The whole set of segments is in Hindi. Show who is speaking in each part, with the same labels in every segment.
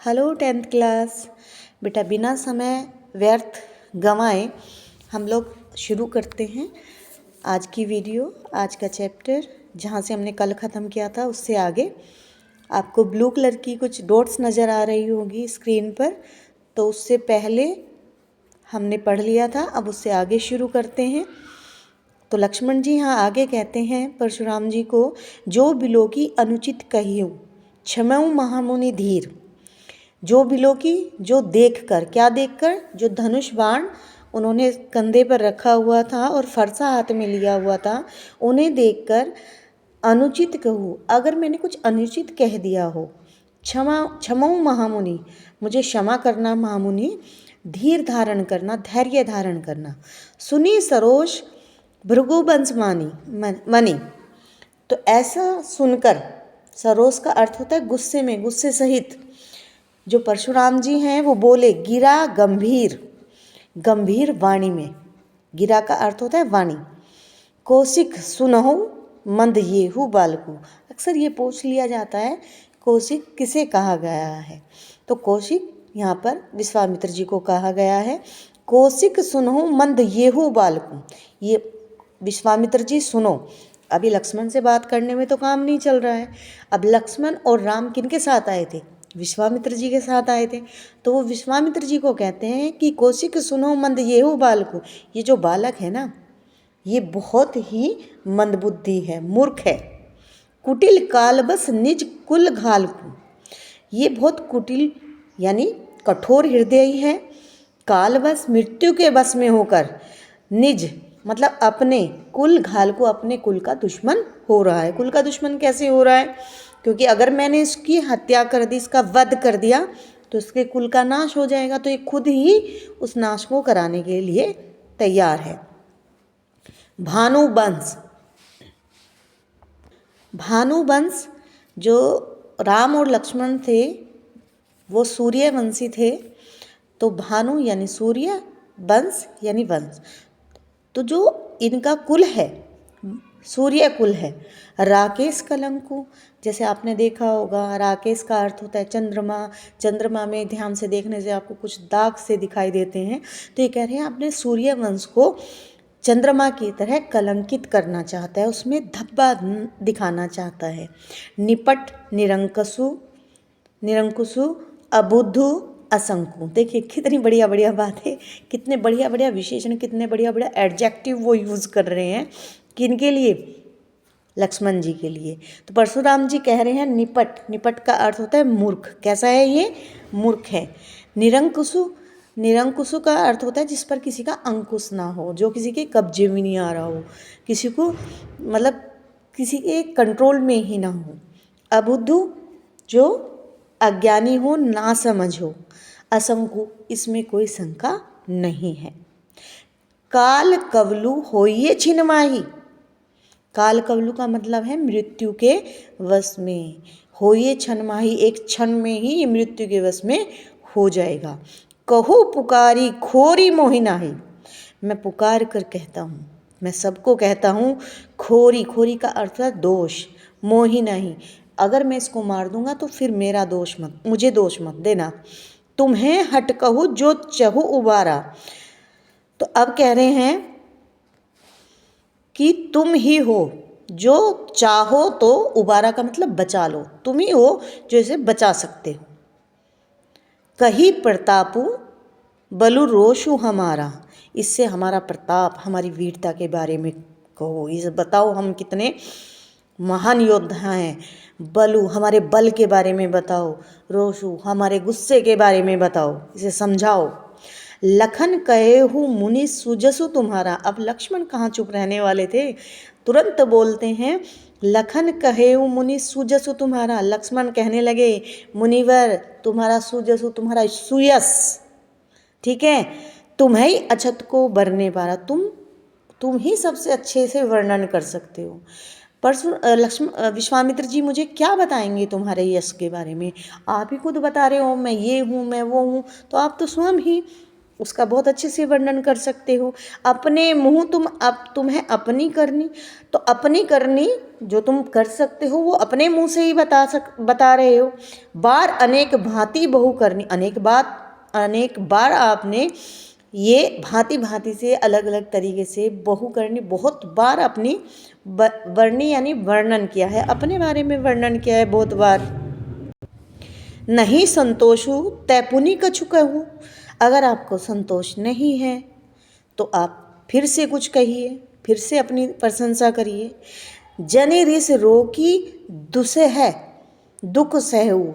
Speaker 1: Hello 10th class. बेटा बिना समय व्यर्थ गंवाए हम लोग शुरू करते हैं आज की वीडियो, आज का चैप्टर। जहाँ से हमने कल ख़त्म किया था उससे आगे आपको ब्लू कलर की कुछ डॉट्स नज़र आ रही होगी स्क्रीन पर, तो उससे पहले हमने पढ़ लिया था। अब उससे आगे शुरू करते हैं। तो लक्ष्मण जी यहाँ आगे कहते हैं परशुराम जी को, जो बिलो की अनुचित कहियो क्षमऊ महामुनि धीर। जो बिलो की, जो देखकर, क्या देखकर, जो धनुष बाण उन्होंने कंधे पर रखा हुआ था और फरसा हाथ में लिया हुआ था, उन्हें देखकर अनुचित कहूँ, अगर मैंने कुछ अनुचित कह दिया हो, क्षमऊ महामुनि, मुझे क्षमा करना महामुनि, धीर धारण करना, धैर्य धारण करना, सुनी सरोष भृगुवंश मणि। तो ऐसा सुनकर, सरोष का अर्थ होता है गुस्से में, गुस्से सहित जो परशुराम जी हैं वो बोले, गिरा गंभीर, गंभीर वाणी में, गिरा का अर्थ होता है वाणी। कौशिक सुनहु मंद येहू बालकू, अक्सर ये पूछ लिया जाता है कौशिक किसे कहा गया है, तो कौशिक यहाँ पर विश्वामित्र जी को कहा गया है। कौशिक सुनहु मंद येहू बालकू, ये विश्वामित्र जी सुनो। अभी लक्ष्मण से बात करने में तो काम नहीं चल रहा है। अब लक्ष्मण और राम किनके साथ आए थे? विश्वामित्र जी के साथ आए थे। तो वो विश्वामित्र जी को कहते हैं कि कौशिक सुनो मंद येहू बालकू, ये जो बालक है ना, ये बहुत ही मंदबुद्धि है, मूर्ख है। कुटिल कालबस निज कुल घालकू, ये बहुत कुटिल यानी कठोर हृदय है। कालबस मृत्यु के बस में होकर, निज मतलब अपने, कुल घाल को अपने कुल का दुश्मन हो रहा है। कुल का दुश्मन कैसे हो रहा है? क्योंकि अगर मैंने इसकी हत्या कर दी, इसका वध कर दिया, तो इसके कुल का नाश हो जाएगा। तो ये खुद ही उस नाश को कराने के लिए तैयार है। भानुवंश, भानुवंश जो राम और लक्ष्मण थे वो सूर्यवंशी थे। तो भानु यानी सूर्य, वंश यानी वंश। तो जो इनका कुल है सूर्य कुल है। राकेश कलंकु, जैसे आपने देखा होगा राकेश का अर्थ होता है चंद्रमा। चंद्रमा में ध्यान से देखने से आपको कुछ दाग से दिखाई देते हैं। तो ये कह रहे हैं आपने सूर्य वंश को चंद्रमा की तरह कलंकित करना चाहता है, उसमें धब्बा दिखाना चाहता है। निपट निरंकसु, निरंकुशु अबुद्धु असंकु। देखिए कितनी बढ़िया बढ़िया बात है, कितने बढ़िया बढ़िया विशेषण, कितने बढ़िया बढ़िया एडजेक्टिव वो यूज़ कर रहे हैं। किनके लिए? लक्ष्मण जी के लिए। तो परशुराम जी कह रहे हैं निपट, निपट का अर्थ होता है मूर्ख। कैसा है ये? मूर्ख है। निरंकुशु, निरंकुशु का अर्थ होता है जिस पर किसी का अंकुश ना हो, जो किसी के कब्जे में नहीं आ रहा हो, किसी को मतलब किसी के कंट्रोल में ही ना हो। अबुद्धु जो अज्ञानी हो, ना समझ हो। असंकु, इसमें कोई शंका नहीं है। काल कवलु होइए छिनमाही, काल कवलु का मतलब है मृत्यु के वश में। होइए छनमाही, एक क्षण में ही ये मृत्यु के वश में हो जाएगा। कहो पुकारी खोरी मोहिनाही, मैं पुकार कर कहता हूँ, मैं सबको कहता हूँ। खोरी, खोरी का अर्थ है दोष। मोहिनाही, अगर मैं इसको मार दूंगा तो फिर मेरा दोष मत, मुझे दोष मत देना। तुम्हें हट कहूँ जो चहु उबारा, तो अब कह रहे हैं कि तुम ही हो जो चाहो तो, उबारा का मतलब बचा लो, तुम ही हो जो इसे बचा सकते हो। कही प्रतापु बलु रोषु हमारा, इससे हमारा प्रताप, हमारी वीरता के बारे में कहो, इसे बताओ हम कितने महान योद्धा हैं। बलु, हमारे बल के बारे में बताओ। रोषु, हमारे गुस्से के बारे में बताओ, इसे समझाओ। लखन कहेहु मुनि सुजसु तुम्हारा, अब लक्ष्मण कहाँ चुप रहने वाले थे, तुरंत बोलते हैं लखन कहेहु मुनि सुजसु तुम्हारा। लक्ष्मण कहने लगे मुनिवर तुम्हारा सुजसु, तुम्हारा सुयस, ठीक है, तुम्हें अछत को बरने पारा, तुम ही सबसे अच्छे से वर्णन कर सकते हो। विश्वामित्र जी मुझे क्या बताएंगे तुम्हारे यश के बारे में? आप ही खुद बता रहे हो मैं ये हूँ, मैं वो हूँ, तो आप तो स्वयं ही उसका बहुत अच्छे से वर्णन कर सकते हो। अपने मुँह तुम्हें अपनी करनी, तो अपनी करनी जो तुम कर सकते हो वो अपने मुँह से ही बता रहे हो। बार अनेक भांति बहु करनी, अनेक बार आपने ये भांति भांति से अलग अलग तरीके से बहु करनी, बहुत बार अपनी वर्णी यानी वर्णन किया है, अपने बारे में वर्णन किया है बहुत बार। नहीं संतोषु तैपुनी कछु कहूँ, अगर आपको संतोष नहीं है तो आप फिर से कुछ कहिए, फिर से अपनी प्रशंसा करिए। जनि रिस रोकी दुसह दुख सहू,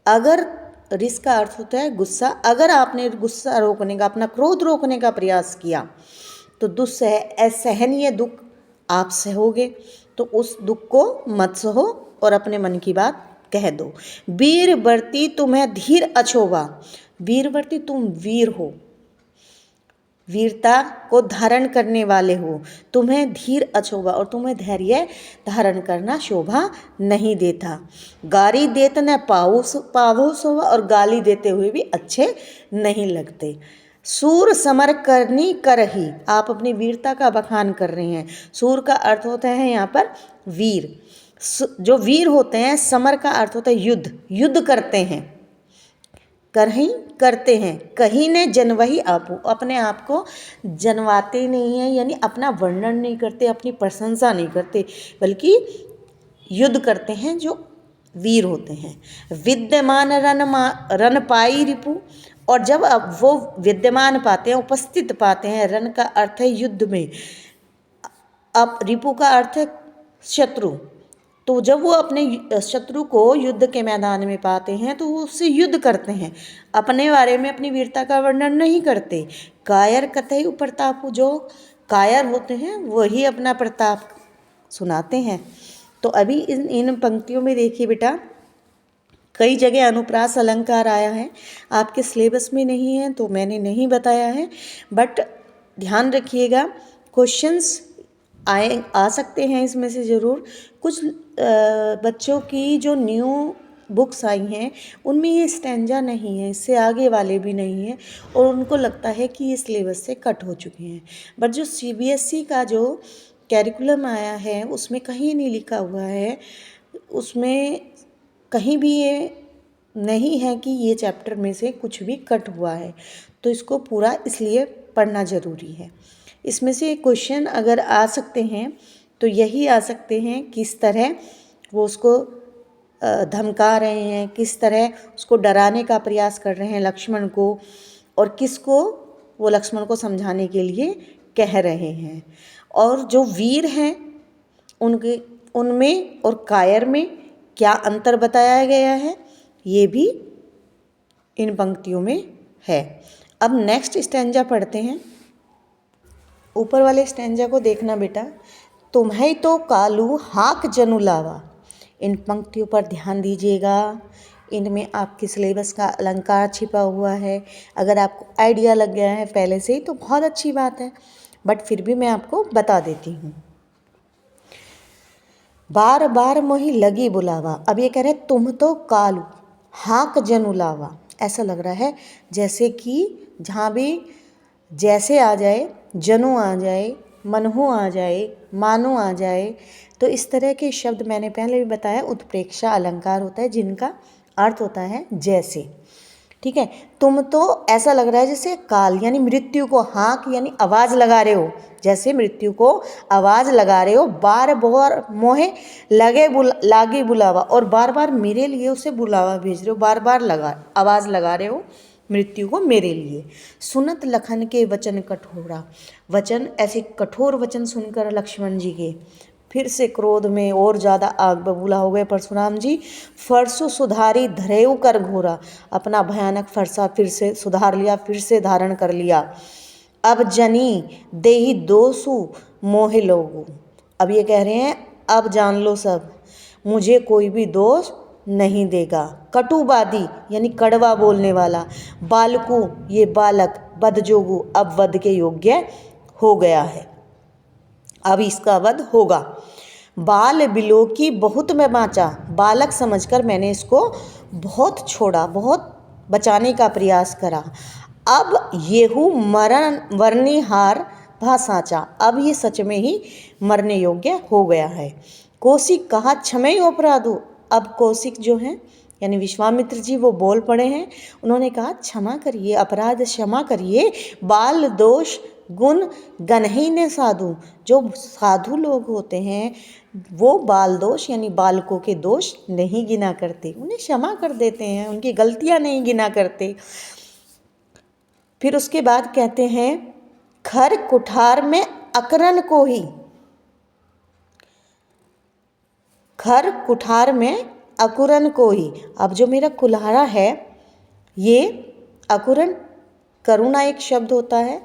Speaker 1: अगर रिस का अर्थ होता है गुस्सा, अगर आपने गुस्सा रोकने का, अपना क्रोध रोकने का प्रयास किया तो दुस्सह असहनीय दुख आप सहोगे, तो उस दुख को मत सहो और अपने मन की बात कह दो। वीरवर्ती तुम्हें धीर अछोवा, वीरवर्ती तुम वीर हो, वीरता को धारण करने वाले हो, तुम्हें धीर अछोभा, और तुम्हें धैर्य धारण करना शोभा नहीं देता। गारी देत न पावो सोवा, और गाली देते हुए भी अच्छे नहीं लगते। सूर समर करनी करही, आप अपनी वीरता का बखान कर रहे हैं। सूर का अर्थ होता है यहाँ पर वीर, जो वीर होते हैं। समर का अर्थ होता है युद्ध, युद्ध करते हैं। करही करते हैं, कहीं ने जनवही आपो, अपने आप को जनवाते नहीं हैं, यानी अपना वर्णन नहीं करते, अपनी प्रशंसा नहीं करते, बल्कि युद्ध करते हैं जो वीर होते हैं। विद्यमान रन पाई रिपु, और जब अब वो विद्यमान पाते हैं, उपस्थित पाते हैं, रन का अर्थ है युद्ध में, अब रिपु का अर्थ है शत्रु, तो जब वो अपने शत्रु को युद्ध के मैदान में पाते हैं तो वो उससे युद्ध करते हैं, अपने बारे में अपनी वीरता का वर्णन नहीं करते। कायर कथई प्रताप, जो कायर होते हैं वही अपना प्रताप सुनाते हैं। तो अभी इन पंक्तियों में देखिए बेटा, कई जगह अनुप्रास अलंकार आया है, आपके सिलेबस में नहीं है तो मैंने नहीं बताया है, बट ध्यान रखिएगा, क्वेश्चंस आ सकते हैं इसमें से ज़रूर। कुछ बच्चों की जो न्यू बुक्स आई हैं उनमें ये स्टैंजा नहीं है, इससे आगे वाले भी नहीं हैं, और उनको लगता है कि ये सिलेबस से कट हो चुके हैं। बट जो CBSE का जो कैरिकुलम आया है उसमें कहीं नहीं लिखा हुआ है, उसमें कहीं भी ये नहीं है कि ये चैप्टर में से कुछ भी कट हुआ है, तो इसको पूरा इसलिए पढ़ना ज़रूरी है। इसमें से क्वेश्चन अगर आ सकते हैं तो यही आ सकते हैं, किस तरह वो उसको धमका रहे हैं, किस तरह उसको डराने का प्रयास कर रहे हैं लक्ष्मण को, और किसको वो लक्ष्मण को समझाने के लिए कह रहे हैं। और जो वीर हैं उनमें और कायर में क्या अंतर बताया गया है, ये भी इन पंक्तियों में है। अब नेक्स्ट स्टैंजा पढ़ते हैं। ऊपर वाले स्टैंजा को देखना बेटा, तुम्हें तो कालू हाक जनु लावा, इन पंक्तियों पर ध्यान दीजिएगा, इनमें आपके सिलेबस का अलंकार छिपा हुआ है। अगर आपको आइडिया लग गया है पहले से ही तो बहुत अच्छी बात है, बट फिर भी मैं आपको बता देती हूँ। बार बार मोही लगी बुलावा, अब ये कह रहे हैं तुम तो कालू हाक जनु लावा, ऐसा लग रहा है जैसे कि जहाँ भी जैसे आ जाए, जनु आ जाए, मनहु आ जाए, मानो आ जाए, तो इस तरह के शब्द मैंने पहले भी बताया उत्प्रेक्षा अलंकार होता है जिनका अर्थ होता है जैसे। ठीक है, तुम तो ऐसा लग रहा है जैसे काल यानी मृत्यु को, हाक यानी आवाज़ लगा रहे हो, जैसे मृत्यु को आवाज़ लगा रहे हो। बार बार मोहे लागे बुलावा, और बार बार मेरे लिए उसे बुलावा भेज रहे हो, बार बार आवाज़ लगा रहे हो मृत्यु को मेरे लिए। सुनत लखन के वचन कठोरा, वचन ऐसे कठोर वचन सुनकर लक्ष्मण जी के फिर से क्रोध में और ज़्यादा आग बबूला हो गए परशुराम जी। फरसु सुधारी धरेऊ कर घोरा, अपना भयानक फरसा फिर से सुधार लिया, फिर से धारण कर लिया। अब जनी देही दोसु मोहे लोगु, अब ये कह रहे हैं अब जान लो सब, मुझे कोई भी दोष नहीं देगा। कटुवादी यानी कड़वा बोलने वाला। बालकु ये बालक, बदजोगु अब वध के योग्य हो गया है, अब इसका वध होगा। बाल बिलो की बहुत मैं बाँचा, बालक समझकर मैंने इसको बहुत छोड़ा, बहुत बचाने का प्रयास करा। अब येहू मरण वर्णिहार भा साचा, अब ये सच में ही मरने योग्य हो गया है। कौशिक कहा क्षमय अपराधो, अब कौशिक जो हैं यानी विश्वामित्र जी वो बोल पड़े हैं, उन्होंने कहा क्षमा करिए, अपराध क्षमा करिए, बाल दोष गुण गणहीन साधु, जो साधु लोग होते हैं वो बाल दोष यानी बालकों के दोष नहीं गिना करते, उन्हें क्षमा कर देते हैं, उनकी गलतियां नहीं गिना करते। फिर उसके बाद कहते हैं खर कुठार में अकरन को ही, खर कुठार में अकुरन को ही, अब जो मेरा कुल्हाड़ा है ये अकुरन, करुणा एक शब्द होता है,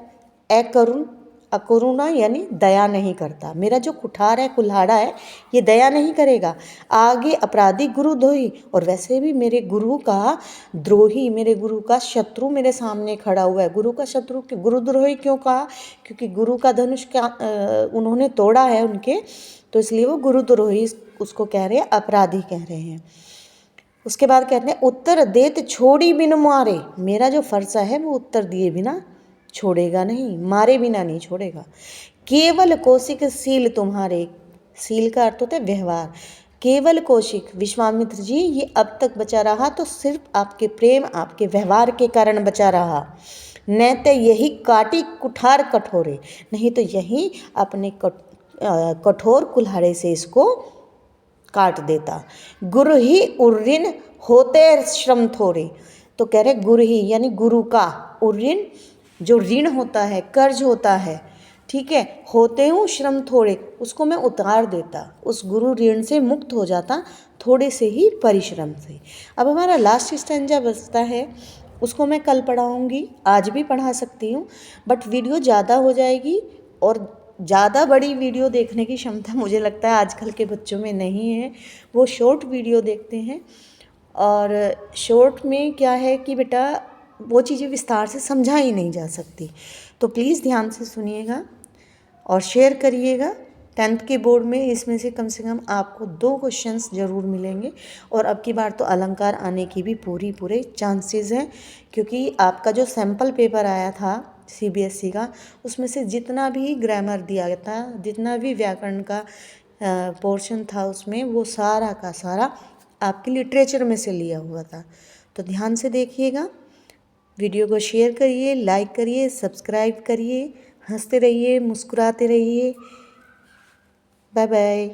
Speaker 1: अकरुण, अकरुणा यानी दया नहीं करता, मेरा जो कुठार है कुल्हाड़ा है ये दया नहीं करेगा। आगे अपराधी गुरुद्रोही, और वैसे भी मेरे गुरु का द्रोही, मेरे गुरु का शत्रु मेरे सामने खड़ा हुआ है। गुरु का शत्रु, गुरुद्रोही क्यों कहा? क्योंकि गुरु का धनुष का उन्होंने तोड़ा है उनके, तो इसलिए वो गुरुद्रोही उसको कह रहे हैं, अपराधी कह रहे हैं। उसके बाद कहते हैं उत्तर देत छोड़ी बिन मारे, मेरा जो फरसा है वो उत्तर दिए बिना छोड़ेगा नहीं, मारे बिना नहीं छोड़ेगा। केवल कौशिक सील तुम्हारे, सील का अर्थ होता है व्यवहार, केवल कौशिक विश्वामित्र जी ये अब तक बचा रहा तो सिर्फ आपके प्रेम, आपके व्यवहार के कारण बचा रहा। न तो यही काटी कुठार कठोरे, नहीं तो यही अपने कठोर कुल्हाड़े से इसको काट देता। गुरु ही उर्रिन होते श्रम थोड़े, तो कह रहे गुरु ही यानी गुरु का, उर्रिन जो ऋण होता है, कर्ज होता है, ठीक है, होते हूँ श्रम थोड़े, उसको मैं उतार देता, उस गुरु ऋण से मुक्त हो जाता थोड़े से ही परिश्रम से। अब हमारा लास्ट स्टैंजा बचता है, उसको मैं कल पढ़ाऊँगी, आज भी पढ़ा सकती हूँ, बट वीडियो ज़्यादा हो जाएगी और ज़्यादा बड़ी वीडियो देखने की क्षमता मुझे लगता है आजकल के बच्चों में नहीं है, वो शॉर्ट वीडियो देखते हैं। और शॉर्ट में क्या है कि बेटा वो चीज़ें विस्तार से समझा ही नहीं जा सकती, तो प्लीज़ ध्यान से सुनिएगा और शेयर करिएगा। 10th के बोर्ड में इसमें से कम आपको 2 क्वेश्चंस ज़रूर मिलेंगे, और अब की बार तो अलंकार आने की भी पूरे चांसेस हैं, क्योंकि आपका जो सैम्पल पेपर आया था CBSE का, उसमें से जितना भी ग्रामर दिया गया था, जितना भी व्याकरण का पोर्शन था उसमें, वो सारा का सारा आपके लिटरेचर में से लिया हुआ था। तो ध्यान से देखिएगा, वीडियो को शेयर करिए, लाइक करिए, सब्सक्राइब करिए, हंसते रहिए, मुस्कुराते रहिए। Bye bye.